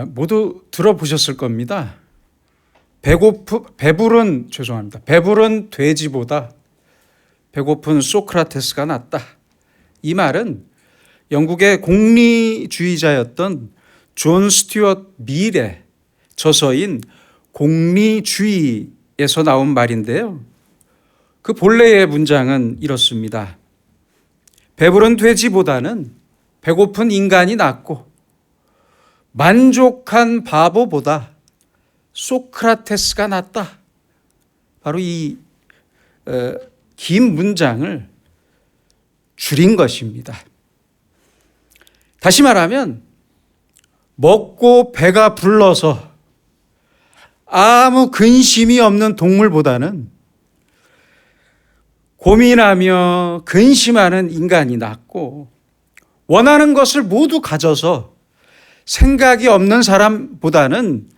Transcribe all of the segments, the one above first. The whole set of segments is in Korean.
모두 들어보셨을 겁니다. 배부른 돼지보다 배고픈 소크라테스가 낫다. 이 말은 영국의 공리주의자였던 존 스튜어트 밀의 저서인 공리주의에서 나온 말인데요. 그 본래의 문장은 이렇습니다. 배부른 돼지보다는 배고픈 인간이 낫고 만족한 바보보다 소크라테스가 낫다. 바로 이 긴 문장을 줄인 것입니다. 다시 말하면 먹고 배가 불러서 아무 근심이 없는 동물보다는 고민하며 근심하는 인간이 낫고 원하는 것을 모두 가져서 생각이 없는 사람보다는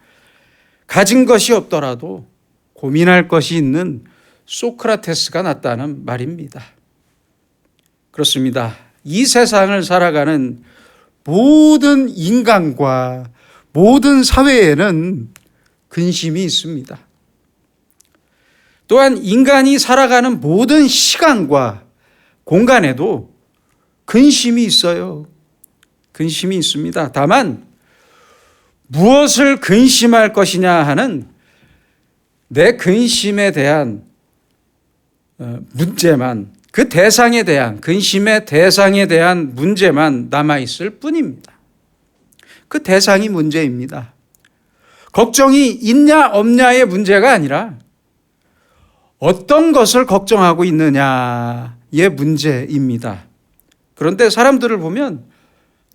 가진 것이 없더라도 고민할 것이 있는 소크라테스가 낫다는 말입니다. 그렇습니다. 이 세상을 살아가는 모든 인간과 모든 사회에는 근심이 있습니다. 또한 인간이 살아가는 모든 시간과 공간에도 근심이 있어요. 근심이 있습니다. 다만 무엇을 근심할 것이냐 하는 내 근심에 대한 문제만, 그 대상에 대한, 근심의 대상에 대한 문제만 남아있을 뿐입니다. 그 대상이 문제입니다. 걱정이 있냐 없냐의 문제가 아니라 어떤 것을 걱정하고 있느냐의 문제입니다. 그런데 사람들을 보면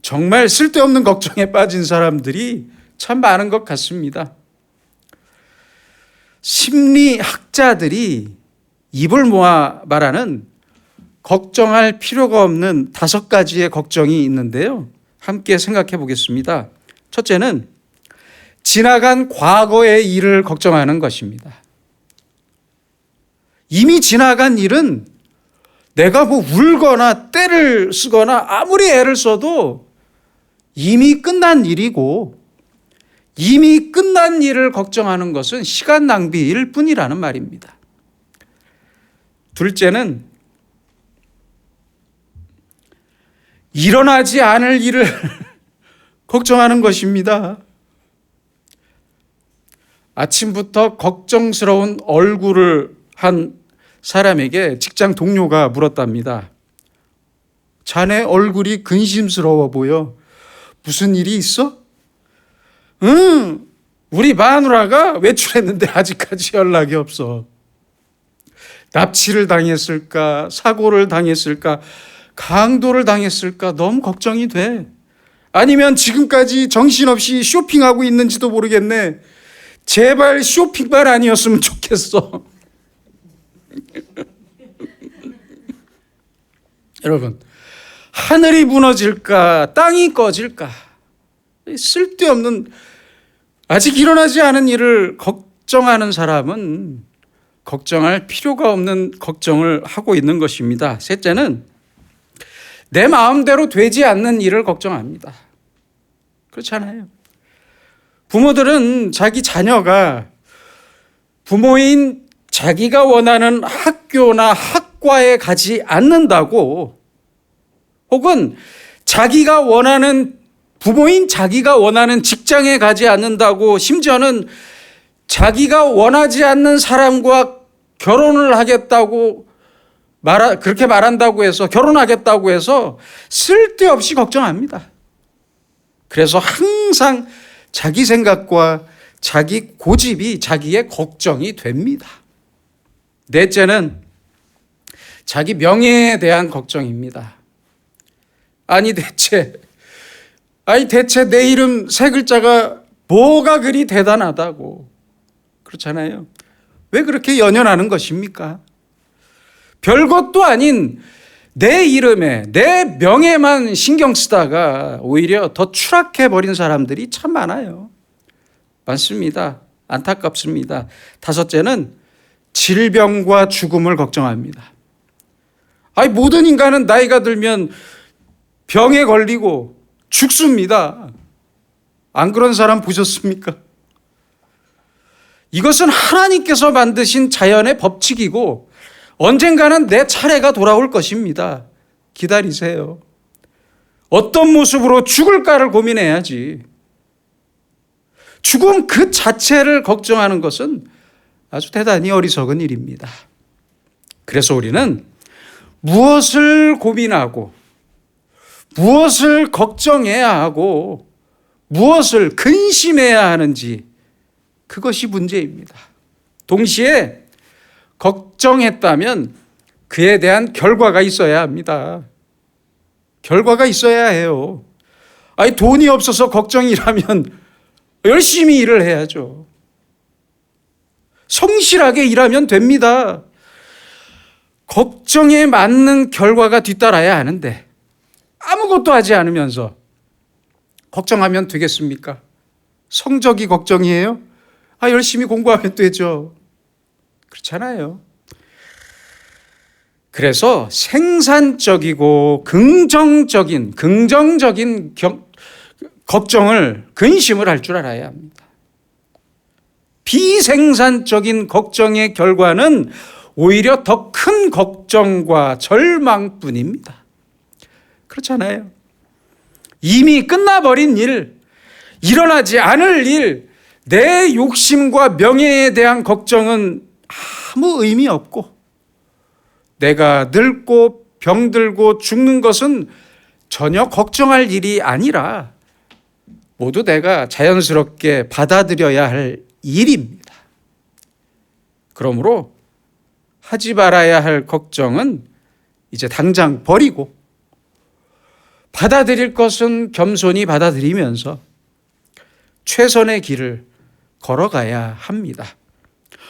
정말 쓸데없는 걱정에 빠진 사람들이 참 많은 것 같습니다. 심리학자들이 입을 모아 말하는 걱정할 필요가 없는 5가지의 걱정이 있는데요. 함께 생각해 보겠습니다. 첫째는 지나간 과거의 일을 걱정하는 것입니다. 이미 지나간 일은 내가 울거나 떼를 쓰거나 아무리 애를 써도 이미 끝난 일이고, 이미 끝난 일을 걱정하는 것은 시간 낭비일 뿐이라는 말입니다. 둘째는 일어나지 않을 일을 걱정하는 것입니다. 아침부터 걱정스러운 얼굴을 한 사람에게 직장 동료가 물었답니다. 자네 얼굴이 근심스러워 보여. 무슨 일이 있어? 우리 마누라가 외출했는데 아직까지 연락이 없어. 납치를 당했을까? 사고를 당했을까? 강도를 당했을까? 너무 걱정이 돼. 아니면 지금까지 정신없이 쇼핑하고 있는지도 모르겠네. 제발 쇼핑만 아니었으면 좋겠어. 여러분, 하늘이 무너질까? 땅이 꺼질까? 쓸데없는, 아직 일어나지 않은 일을 걱정하는 사람은 걱정할 필요가 없는 걱정을 하고 있는 것입니다. 셋째는 내 마음대로 되지 않는 일을 걱정합니다. 그렇잖아요. 부모들은 자기 자녀가 부모인 자기가 원하는 학교나 학과에 가지 않는다고, 혹은 자기가 원하는, 부모인 자기가 원하는 직장에 가지 않는다고, 심지어는 자기가 원하지 않는 사람과 결혼을 하겠다고 그렇게 말한다고 해서, 결혼하겠다고 해서 쓸데없이 걱정합니다. 그래서 항상 자기 생각과 자기 고집이 자기의 걱정이 됩니다. 넷째는 자기 명예에 대한 걱정입니다. 아니 대체 내 이름 3글자가 뭐가 그리 대단하다고. 그렇잖아요. 왜 그렇게 연연하는 것입니까? 별것도 아닌 내 이름에, 내 명예만 신경 쓰다가 오히려 더 추락해버린 사람들이 참 많아요. 많습니다. 안타깝습니다. 5째는 질병과 죽음을 걱정합니다. 모든 인간은 나이가 들면 병에 걸리고 죽습니다. 안 그런 사람 보셨습니까? 이것은 하나님께서 만드신 자연의 법칙이고 언젠가는 내 차례가 돌아올 것입니다. 기다리세요. 어떤 모습으로 죽을까를 고민해야지. 죽음 그 자체를 걱정하는 것은 아주 대단히 어리석은 일입니다. 그래서 우리는 무엇을 고민하고 무엇을 걱정해야 하고 무엇을 근심해야 하는지 그것이 문제입니다. 동시에 걱정했다면 그에 대한 결과가 있어야 합니다. 결과가 있어야 해요. 아니, 돈이 없어서 걱정이라면 열심히 일을 해야죠. 성실하게 일하면 됩니다. 걱정에 맞는 결과가 뒤따라야 하는데 아무것도 하지 않으면서 걱정하면 되겠습니까? 성적이 걱정이에요? 열심히 공부하면 되죠. 그렇잖아요. 그래서 생산적이고 긍정적인 걱정을, 근심을 할 줄 알아야 합니다. 비생산적인 걱정의 결과는 오히려 더 큰 걱정과 절망뿐입니다. 그렇잖아요. 이미 끝나버린 일, 일어나지 않을 일, 내 욕심과 명예에 대한 걱정은 아무 의미 없고 내가 늙고 병들고 죽는 것은 전혀 걱정할 일이 아니라 모두 내가 자연스럽게 받아들여야 할 일입니다. 그러므로 하지 말아야 할 걱정은 이제 당장 버리고 받아들일 것은 겸손히 받아들이면서 최선의 길을 걸어가야 합니다.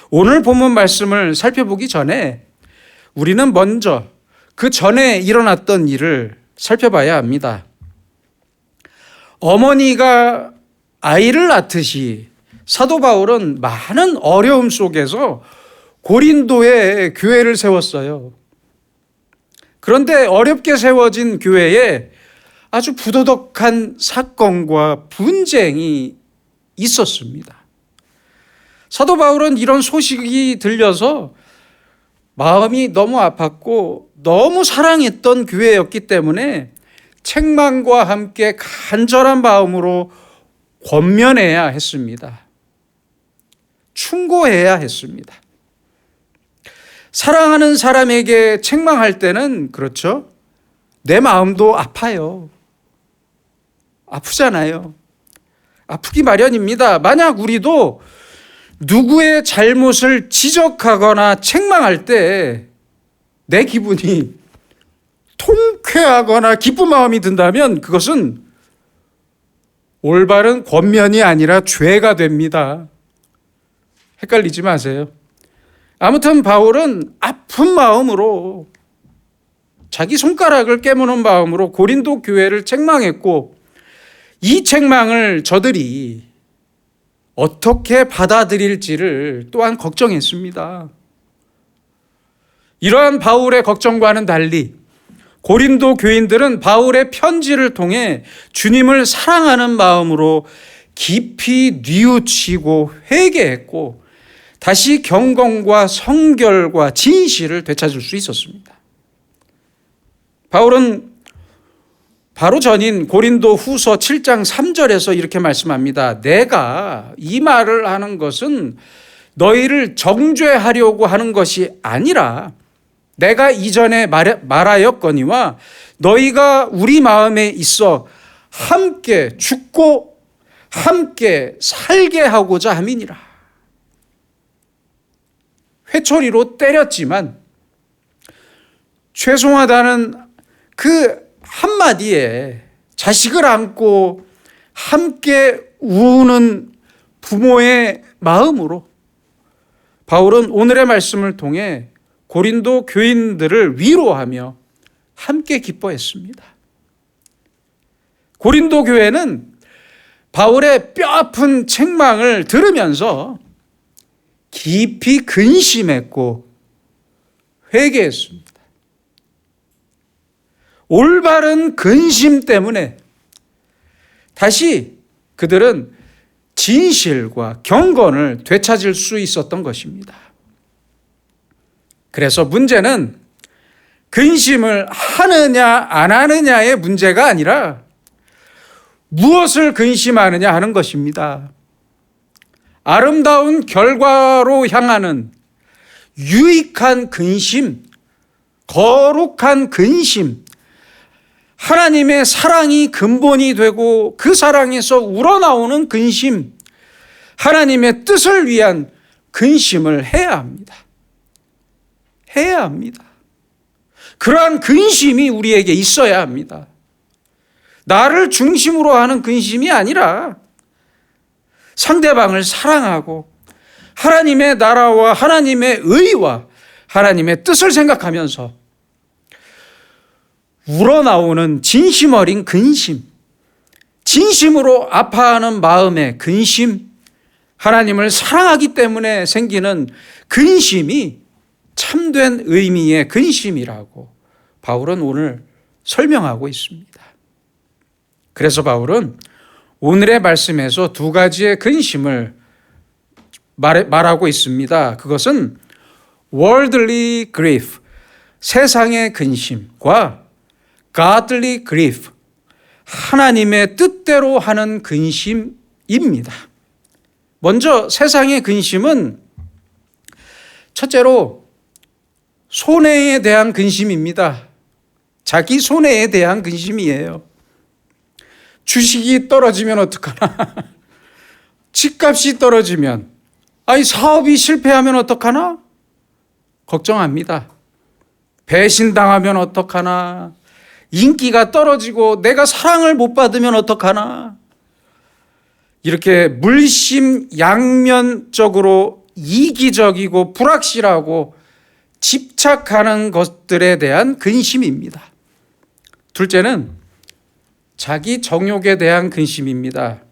오늘 본문 말씀을 살펴보기 전에 우리는 먼저 그 전에 일어났던 일을 살펴봐야 합니다. 어머니가 아이를 낳듯이 사도 바울은 많은 어려움 속에서 고린도에 교회를 세웠어요. 그런데 어렵게 세워진 교회에 아주 부도덕한 사건과 분쟁이 있었습니다. 사도 바울은 이런 소식이 들려서 마음이 너무 아팠고 너무 사랑했던 교회였기 때문에 책망과 함께 간절한 마음으로 권면해야 했습니다. 충고해야 했습니다. 사랑하는 사람에게 책망할 때는 그렇죠. 내 마음도 아파요. 아프잖아요. 아프기 마련입니다. 만약 우리도 누구의 잘못을 지적하거나 책망할 때 내 기분이 통쾌하거나 기쁜 마음이 든다면 그것은 올바른 권면이 아니라 죄가 됩니다. 헷갈리지 마세요. 아무튼 바울은 아픈 마음으로 자기 손가락을 깨무는 마음으로 고린도 교회를 책망했고 이 책망을 저들이 어떻게 받아들일지를 또한 걱정했습니다. 이러한 바울의 걱정과는 달리 고린도 교인들은 바울의 편지를 통해 주님을 사랑하는 마음으로 깊이 뉘우치고 회개했고 다시 경건과 성결과 진실을 되찾을 수 있었습니다. 바울은 바로 전인 고린도 후서 7장 3절에서 이렇게 말씀합니다. 내가 이 말을 하는 것은 너희를 정죄하려고 하는 것이 아니라 내가 이전에 말하였거니와 너희가 우리 마음에 있어 함께 죽고 함께 살게 하고자 함이니라. 회초리로 때렸지만 죄송하다는 그 한마디에 자식을 안고 함께 우는 부모의 마음으로 바울은 오늘의 말씀을 통해 고린도 교인들을 위로하며 함께 기뻐했습니다. 고린도 교회는 바울의 뼈아픈 책망을 들으면서 깊이 근심했고 회개했습니다. 올바른 근심 때문에 다시 그들은 진실과 경건을 되찾을 수 있었던 것입니다. 그래서 문제는 근심을 하느냐 안 하느냐의 문제가 아니라 무엇을 근심하느냐 하는 것입니다. 아름다운 결과로 향하는 유익한 근심, 거룩한 근심, 하나님의 사랑이 근본이 되고 그 사랑에서 우러나오는 근심, 하나님의 뜻을 위한 근심을 해야 합니다. 해야 합니다. 그러한 근심이 우리에게 있어야 합니다. 나를 중심으로 하는 근심이 아니라 상대방을 사랑하고 하나님의 나라와 하나님의 의와 하나님의 뜻을 생각하면서 우러나오는 진심 어린 근심, 진심으로 아파하는 마음의 근심, 하나님을 사랑하기 때문에 생기는 근심이 참된 의미의 근심이라고 바울은 오늘 설명하고 있습니다. 그래서 바울은 오늘의 말씀에서 두 가지의 근심을 말하고 있습니다. 그것은 worldly grief, 세상의 근심과 godly grief, 하나님의 뜻대로 하는 근심입니다. 먼저 세상의 근심은 첫째로 손해에 대한 근심입니다. 자기 손해에 대한 근심이에요. 주식이 떨어지면 어떡하나? 집값이 떨어지면, 사업이 실패하면 어떡하나? 걱정합니다. 배신당하면 어떡하나? 인기가 떨어지고 내가 사랑을 못 받으면 어떡하나? 이렇게 물심양면적으로 이기적이고 불확실하고 집착하는 것들에 대한 근심입니다. 둘째는 자기 정욕에 대한 근심입니다.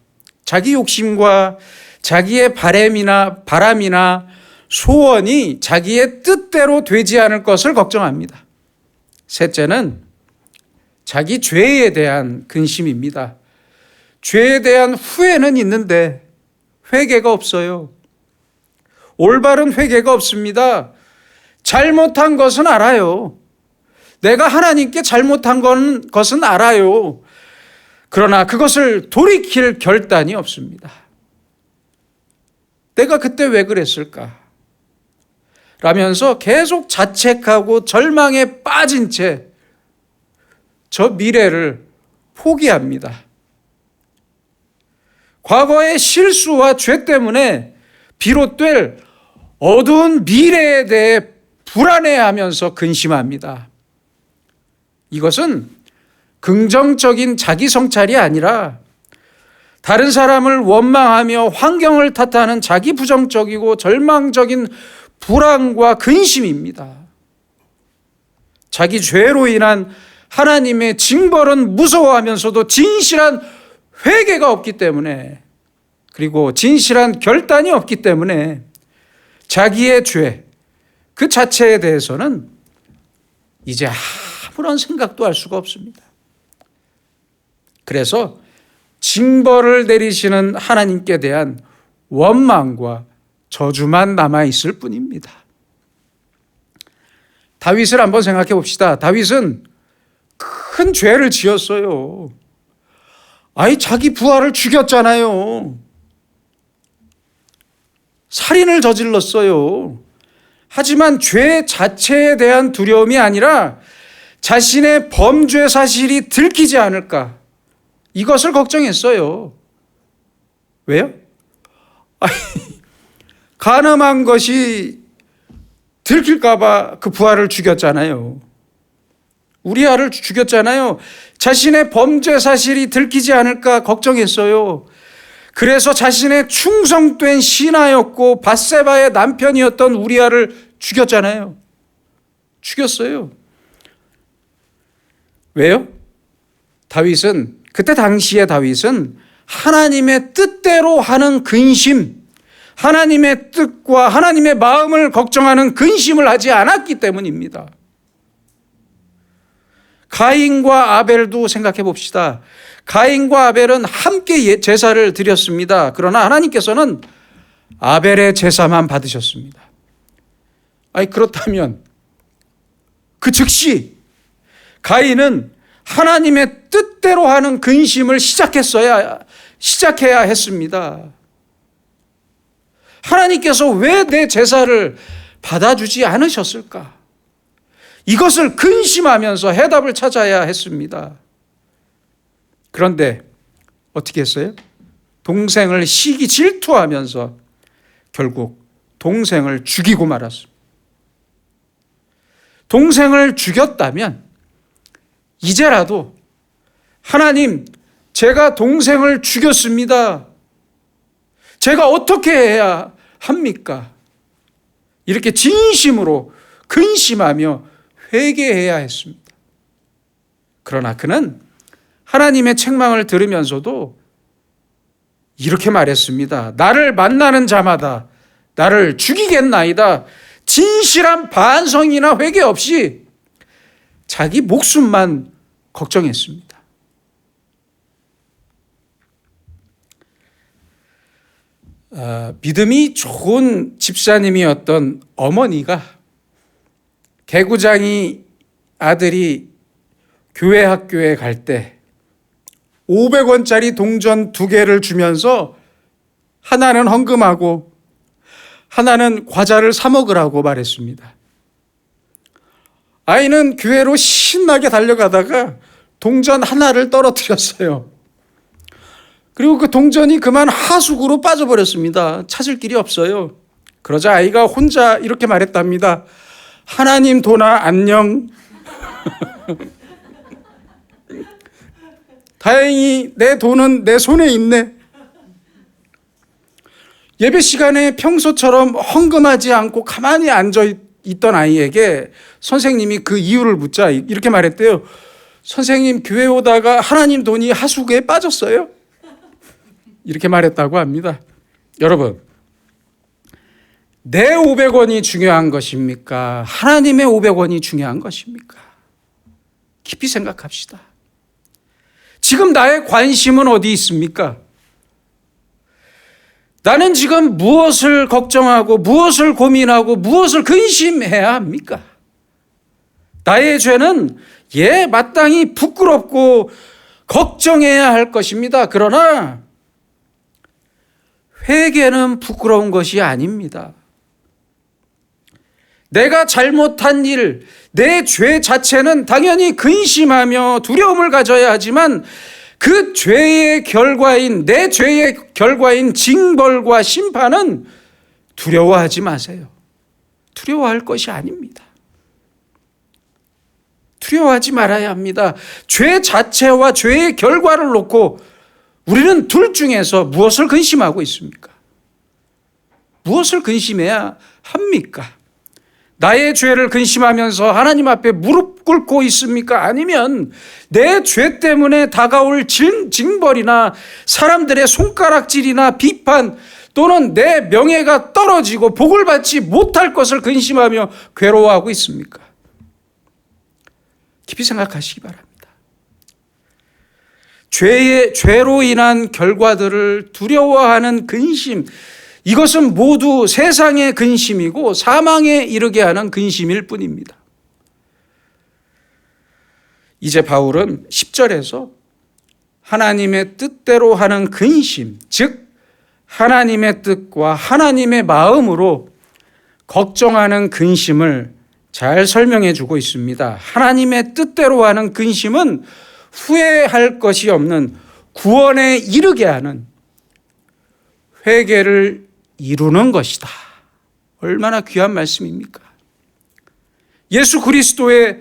자기 욕심과 자기의 바람이나 소원이 자기의 뜻대로 되지 않을 것을 걱정합니다. 셋째는 자기 죄에 대한 근심입니다. 죄에 대한 후회는 있는데 회개가 없어요. 올바른 회개가 없습니다. 잘못한 것은 알아요. 내가 하나님께 잘못한 것은 알아요. 그러나 그것을 돌이킬 결단이 없습니다. 내가 그때 왜 그랬을까? 라면서 계속 자책하고 절망에 빠진 채 저 미래를 포기합니다. 과거의 실수와 죄 때문에 비롯될 어두운 미래에 대해 불안해하면서 근심합니다. 이것은 긍정적인 자기 성찰이 아니라 다른 사람을 원망하며 환경을 탓하는 자기 부정적이고 절망적인 불안과 근심입니다. 자기 죄로 인한 하나님의 징벌은 무서워하면서도 진실한 회개가 없기 때문에, 그리고 진실한 결단이 없기 때문에 자기의 죄 그 자체에 대해서는 이제 아무런 생각도 할 수가 없습니다. 그래서 징벌을 내리시는 하나님께 대한 원망과 저주만 남아있을 뿐입니다. 다윗을 한번 생각해 봅시다. 다윗은 큰 죄를 지었어요. 자기 부하를 죽였잖아요. 살인을 저질렀어요. 하지만 죄 자체에 대한 두려움이 아니라 자신의 범죄 사실이 들키지 않을까, 이것을 걱정했어요. 왜요? 간음한 것이 들킬까 봐 그 부하를 죽였잖아요. 우리아를 죽였잖아요. 자신의 범죄 사실이 들키지 않을까 걱정했어요. 그래서 자신의 충성된 신하였고 밧세바의 남편이었던 우리아를 죽였잖아요. 죽였어요. 왜요? 그때 당시의 다윗은 하나님의 뜻대로 하는 근심, 하나님의 뜻과 하나님의 마음을 걱정하는 근심을 하지 않았기 때문입니다. 가인과 아벨도 생각해 봅시다. 가인과 아벨은 함께 제사를 드렸습니다. 그러나 하나님께서는 아벨의 제사만 받으셨습니다. 아니, 그렇다면 그 즉시 가인은 하나님의 뜻대로 하는 근심을 시작해야 했습니다. 하나님께서 왜 내 제사를 받아주지 않으셨을까? 이것을 근심하면서 해답을 찾아야 했습니다. 그런데 어떻게 했어요? 동생을 시기 질투하면서 결국 동생을 죽이고 말았습니다. 동생을 죽였다면 이제라도 하나님, 제가 동생을 죽였습니다. 제가 어떻게 해야 합니까? 이렇게 진심으로 근심하며 회개해야 했습니다. 그러나 그는 하나님의 책망을 들으면서도 이렇게 말했습니다. 나를 만나는 자마다 나를 죽이겠나이다. 진실한 반성이나 회개 없이 자기 목숨만 걱정했습니다. 믿음이 좋은 집사님이었던 어머니가 개구장이 아들이 교회 학교에 갈 때 500원짜리 동전 2개를 주면서 하나는 헌금하고 하나는 과자를 사 먹으라고 말했습니다. 아이는 교회로 신나게 달려가다가 동전 하나를 떨어뜨렸어요. 그리고 그 동전이 그만 하수구로 빠져버렸습니다. 찾을 길이 없어요. 그러자 아이가 혼자 이렇게 말했답니다. 하나님 도나 안녕. 다행히 내 돈은 내 손에 있네. 예배 시간에 평소처럼 헌금하지 않고 가만히 앉아 있던 아이에게 선생님이 그 이유를 묻자 이렇게 말했대요. 선생님, 교회 오다가 하나님 돈이 하수구에 빠졌어요. 이렇게 말했다고 합니다. 여러분, 내 500원이 중요한 것입니까? 하나님의 500원이 중요한 것입니까? 깊이 생각합시다. 지금 나의 관심은 어디 있습니까? 나는 지금 무엇을 걱정하고 무엇을 고민하고 무엇을 근심해야 합니까? 나의 죄는 마땅히 부끄럽고 걱정해야 할 것입니다. 그러나 회개는 부끄러운 것이 아닙니다. 내가 잘못한 일, 내 죄 자체는 당연히 근심하며 두려움을 가져야 하지만 그 죄의 결과인, 내 죄의 결과인 징벌과 심판은 두려워하지 마세요. 두려워할 것이 아닙니다. 두려워하지 말아야 합니다. 죄 자체와 죄의 결과를 놓고 우리는 둘 중에서 무엇을 근심하고 있습니까? 무엇을 근심해야 합니까? 나의 죄를 근심하면서 하나님 앞에 무릎 꿇고 있습니까? 아니면 내 죄 때문에 다가올 징벌이나 사람들의 손가락질이나 비판 또는 내 명예가 떨어지고 복을 받지 못할 것을 근심하며 괴로워하고 있습니까? 깊이 생각하시기 바랍니다. 죄로 인한 결과들을 두려워하는 근심, 이것은 모두 세상의 근심이고 사망에 이르게 하는 근심일 뿐입니다. 이제 바울은 10절에서 하나님의 뜻대로 하는 근심, 즉 하나님의 뜻과 하나님의 마음으로 걱정하는 근심을 잘 설명해 주고 있습니다. 하나님의 뜻대로 하는 근심은 후회할 것이 없는 구원에 이르게 하는 회개를 이루는 것이다. 얼마나 귀한 말씀입니까? 예수 그리스도의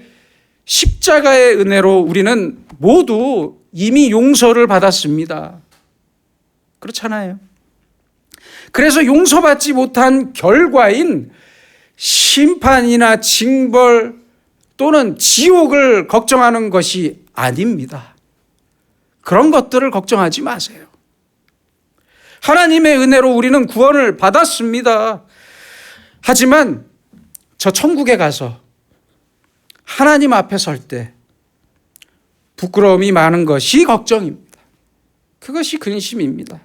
십자가의 은혜로 우리는 모두 이미 용서를 받았습니다. 그렇잖아요. 그래서 용서받지 못한 결과인 심판이나 징벌 또는 지옥을 걱정하는 것이 아닙니다. 그런 것들을 걱정하지 마세요. 하나님의 은혜로 우리는 구원을 받았습니다. 하지만 저 천국에 가서 하나님 앞에 설 때 부끄러움이 많은 것이 걱정입니다. 그것이 근심입니다.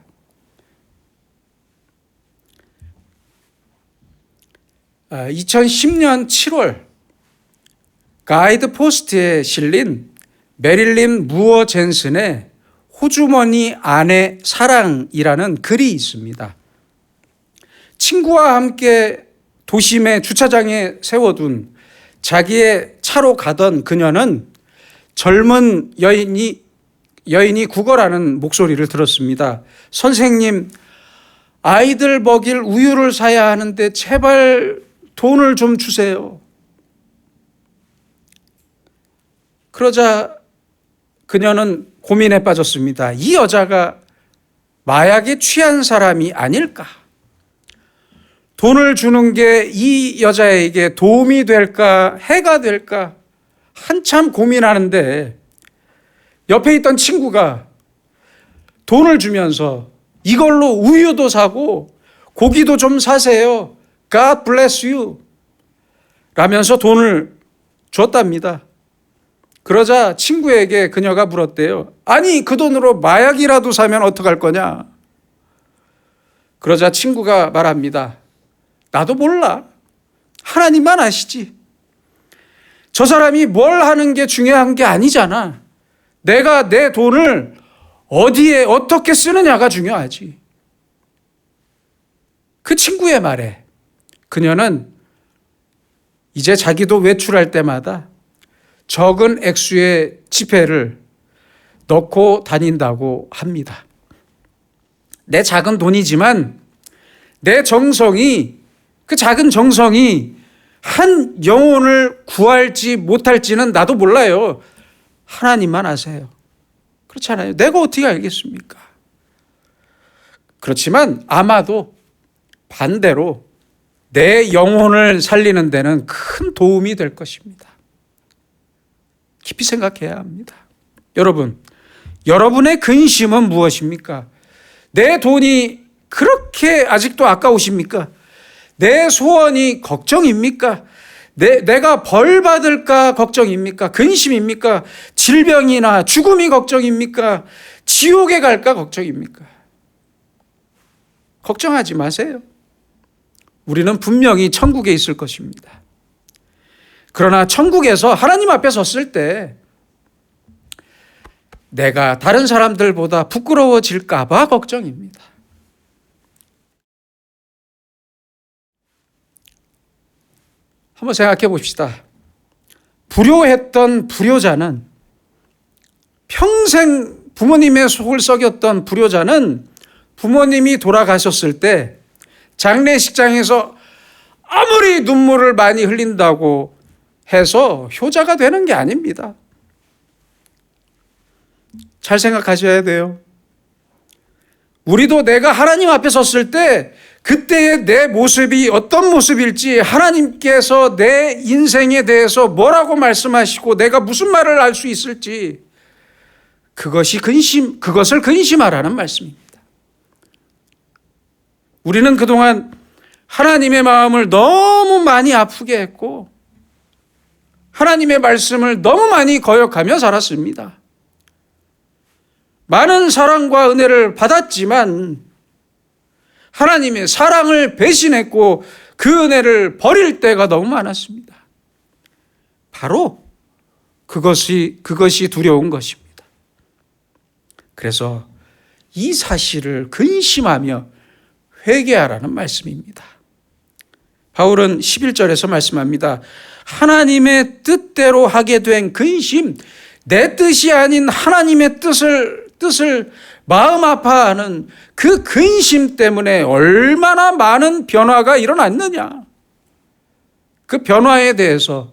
2010년 7월 가이드 포스트에 실린 메릴린 무어 젠슨의 호주머니 안의 사랑이라는 글이 있습니다. 친구와 함께 도심의 주차장에 세워둔 자기의 차로 가던 그녀는 젊은 여인이 구걸하는 목소리를 들었습니다. 선생님, 아이들 먹일 우유를 사야 하는데 제발 돈을 좀 주세요. 그러자 그녀는 고민에 빠졌습니다. 이 여자가 마약에 취한 사람이 아닐까? 돈을 주는 게 이 여자에게 도움이 될까, 해가 될까? 한참 고민하는데 옆에 있던 친구가 돈을 주면서 이걸로 우유도 사고 고기도 좀 사세요. God bless you. 라면서 돈을 줬답니다. 그러자 친구에게 그녀가 물었대요. 아니, 그 돈으로 마약이라도 사면 어떡할 거냐? 그러자 친구가 말합니다. 나도 몰라. 하나님만 아시지. 저 사람이 뭘 하는 게 중요한 게 아니잖아. 내가 내 돈을 어디에 어떻게 쓰느냐가 중요하지. 그 친구의 말에 그녀는 이제 자기도 외출할 때마다 적은 액수의 지폐를 넣고 다닌다고 합니다. 내 작은 돈이지만 내 정성이, 그 작은 정성이 한 영혼을 구할지 못할지는 나도 몰라요. 하나님만 아세요. 그렇잖아요. 내가 어떻게 알겠습니까? 그렇지만 아마도 반대로 내 영혼을 살리는 데는 큰 도움이 될 것입니다. 깊이 생각해야 합니다. 여러분, 여러분의 근심은 무엇입니까? 내 돈이 그렇게 아직도 아까우십니까? 내 소원이 걱정입니까? 내가 벌 받을까 걱정입니까? 근심입니까? 질병이나 죽음이 걱정입니까? 지옥에 갈까 걱정입니까? 걱정하지 마세요. 우리는 분명히 천국에 있을 것입니다. 그러나 천국에서 하나님 앞에 섰을 때 내가 다른 사람들보다 부끄러워질까 봐 걱정입니다. 한번 생각해 봅시다. 불효했던 불효자는, 평생 부모님의 속을 썩였던 불효자는 부모님이 돌아가셨을 때 장례식장에서 아무리 눈물을 많이 흘린다고 해서 효자가 되는 게 아닙니다. 잘 생각하셔야 돼요. 우리도 내가 하나님 앞에 섰을 때 그때의 내 모습이 어떤 모습일지, 하나님께서 내 인생에 대해서 뭐라고 말씀하시고 내가 무슨 말을 할 수 있을지, 그것을 근심하라는 말씀입니다. 우리는 그동안 하나님의 마음을 너무 많이 아프게 했고 하나님의 말씀을 너무 많이 거역하며 살았습니다. 많은 사랑과 은혜를 받았지만 하나님의 사랑을 배신했고 그 은혜를 버릴 때가 너무 많았습니다. 바로 그것이 두려운 것입니다. 그래서 이 사실을 근심하며 회개하라는 말씀입니다. 바울은 11절에서 말씀합니다. 하나님의 뜻대로 하게 된 근심, 내 뜻이 아닌 하나님의 뜻을 마음 아파하는 그 근심 때문에 얼마나 많은 변화가 일어났느냐. 그 변화에 대해서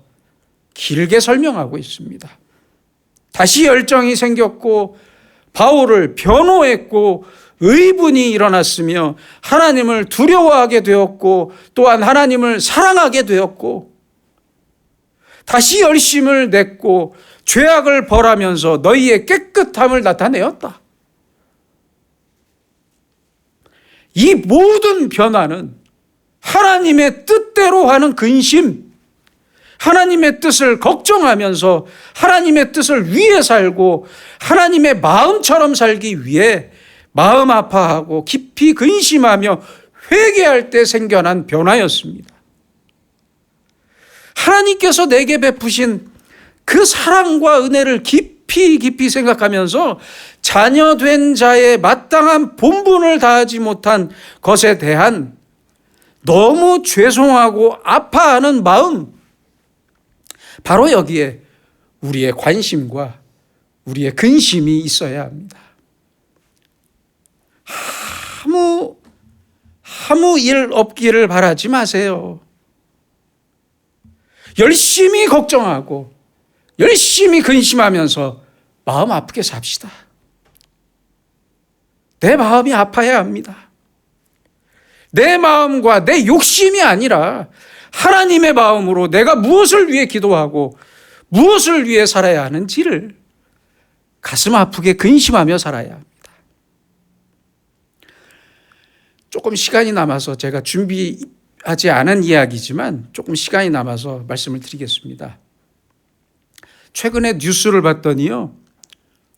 길게 설명하고 있습니다. 다시 열정이 생겼고 바울을 변호했고 의분이 일어났으며 하나님을 두려워하게 되었고 또한 하나님을 사랑하게 되었고 다시 열심을 냈고 죄악을 벌하면서 너희의 깨끗함을 나타내었다. 이 모든 변화는 하나님의 뜻대로 하는 근심, 하나님의 뜻을 걱정하면서 하나님의 뜻을 위해 살고 하나님의 마음처럼 살기 위해 마음 아파하고 깊이 근심하며 회개할 때 생겨난 변화였습니다. 하나님께서 내게 베푸신 그 사랑과 은혜를 깊이 생각하면서 자녀된 자의 마땅한 본분을 다하지 못한 것에 대한 너무 죄송하고 아파하는 마음, 바로 여기에 우리의 관심과 우리의 근심이 있어야 합니다. 아무 일 없기를 바라지 마세요. 열심히 걱정하고 열심히 근심하면서 마음 아프게 삽시다. 내 마음이 아파야 합니다. 내 마음과 내 욕심이 아니라 하나님의 마음으로 내가 무엇을 위해 기도하고 무엇을 위해 살아야 하는지를 가슴 아프게 근심하며 살아야 합니다. 조금 시간이 남아서 제가 준비하지 않은 이야기지만 조금 시간이 남아서 말씀을 드리겠습니다. 최근에 뉴스를 봤더니요,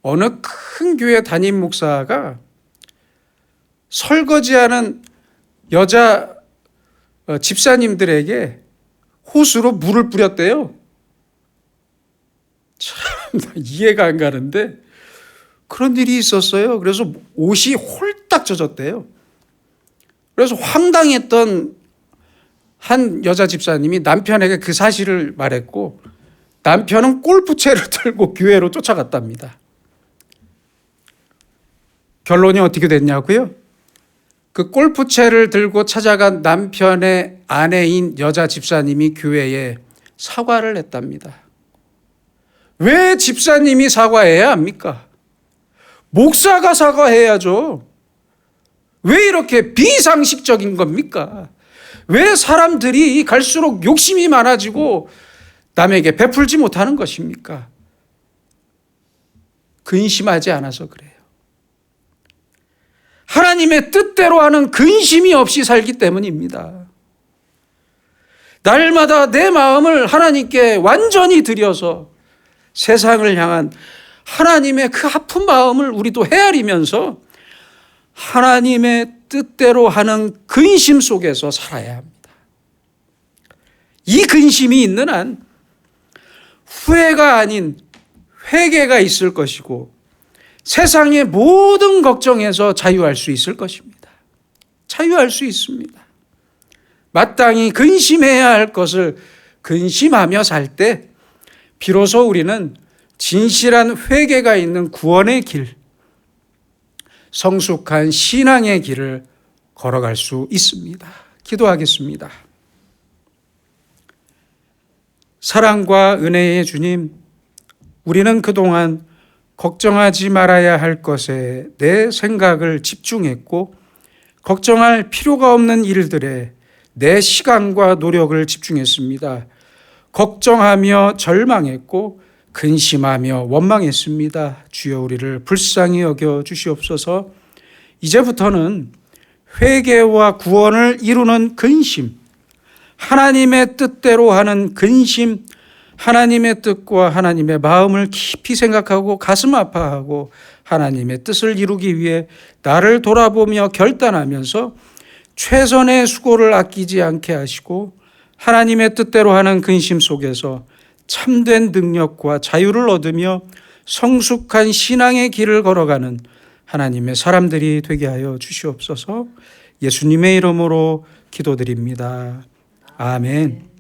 어느 큰 교회 담임 목사가 설거지하는 여자 집사님들에게 호수로 물을 뿌렸대요. 참 이해가 안 가는데 그런 일이 있었어요. 그래서 옷이 홀딱 젖었대요. 그래서 황당했던 한 여자 집사님이 남편에게 그 사실을 말했고, 남편은 골프채를 들고 교회로 쫓아갔답니다. 결론이 어떻게 됐냐고요? 그 골프채를 들고 찾아간 남편의 아내인 여자 집사님이 교회에 사과를 했답니다. 왜 집사님이 사과해야 합니까? 목사가 사과해야죠. 왜 이렇게 비상식적인 겁니까? 왜 사람들이 갈수록 욕심이 많아지고 남에게 베풀지 못하는 것입니까? 근심하지 않아서 그래요. 하나님의 뜻대로 하는 근심이 없이 살기 때문입니다. 날마다 내 마음을 하나님께 완전히 드려서 세상을 향한 하나님의 그 아픈 마음을 우리도 헤아리면서 하나님의 뜻대로 하는 근심 속에서 살아야 합니다. 이 근심이 있는 한 후회가 아닌 회개가 있을 것이고 세상의 모든 걱정에서 자유할 수 있을 것입니다. 자유할 수 있습니다. 마땅히 근심해야 할 것을 근심하며 살 때 비로소 우리는 진실한 회개가 있는 구원의 길, 성숙한 신앙의 길을 걸어갈 수 있습니다. 기도하겠습니다. 사랑과 은혜의 주님, 우리는 그동안 걱정하지 말아야 할 것에 내 생각을 집중했고 걱정할 필요가 없는 일들에 내 시간과 노력을 집중했습니다. 걱정하며 절망했고 근심하며 원망했습니다. 주여 우리를 불쌍히 여겨 주시옵소서. 이제부터는 회개와 구원을 이루는 근심, 하나님의 뜻대로 하는 근심, 하나님의 뜻과 하나님의 마음을 깊이 생각하고 가슴 아파하고 하나님의 뜻을 이루기 위해 나를 돌아보며 결단하면서 최선의 수고를 아끼지 않게 하시고 하나님의 뜻대로 하는 근심 속에서 참된 능력과 자유를 얻으며 성숙한 신앙의 길을 걸어가는 하나님의 사람들이 되게 하여 주시옵소서. 예수님의 이름으로 기도드립니다. 아멘.